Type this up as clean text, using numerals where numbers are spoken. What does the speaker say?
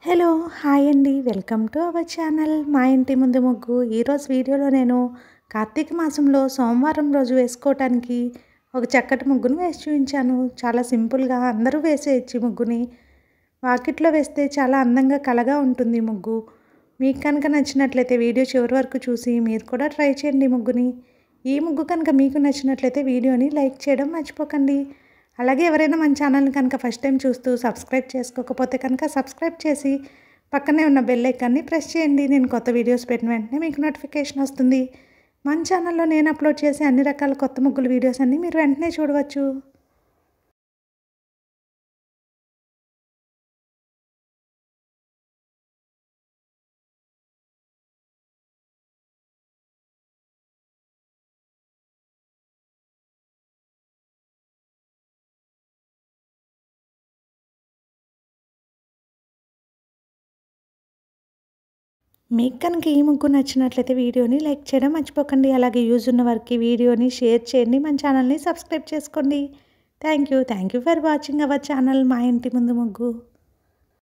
Hello! Hi అండి. Welcome to our channel మా ఇంటి ముందు ముగ్గు. ఈరోజు వీడియోలో నేను కార్తీక మాసంలో సోమవారం రోజు వేసుకోవటానికి ఒక చక్కటి ముగ్గును వేసి చూపించాను. చాలా సింపుల్‌గా అందరూ వేసేయచ్చు ఈ ముగ్గుని. వాకిట్లో వేస్తే చాలా అందంగా కళగా ఉంటుంది ముగ్గు. మీకు కనుక నచ్చినట్లయితే వీడియో చివరి వరకు చూసి మీరు కూడా ట్రై చేయండి ఈ ముగ్గుని. ఈ ముగ్గు కనుక మీకు నచ్చినట్లయితే వీడియోని లైక్ చేయడం మర్చిపోకండి. అలాగే ఎవరైనా మన ఛానల్ని కనుక ఫస్ట్ టైం చూస్తూ సబ్స్క్రైబ్ చేసుకోకపోతే కనుక సబ్స్క్రైబ్ చేసి పక్కనే ఉన్న బెల్ ఐకాన్ని ప్రెస్ చేయండి. నేను కొత్త వీడియోస్ పెట్టిన వెంటనే మీకు నోటిఫికేషన్ వస్తుంది. మన ఛానల్లో నేను అప్లోడ్ చేసే అన్ని రకాల కొత్త ముగ్గుల వీడియోస్ అన్నీ మీరు వెంటనే చూడవచ్చు. మీకు కనుక ఈ ముగ్గు నచ్చినట్లయితే వీడియోని లైక్ చేయడం మర్చిపోకండి. అలాగే యూజ్ ఉన్న వారికి వీడియోని షేర్ చేయండి. మన ఛానల్ని సబ్స్క్రైబ్ చేసుకోండి. Thank you for watching our channel మా ఇంటి ముందు ముగ్గు.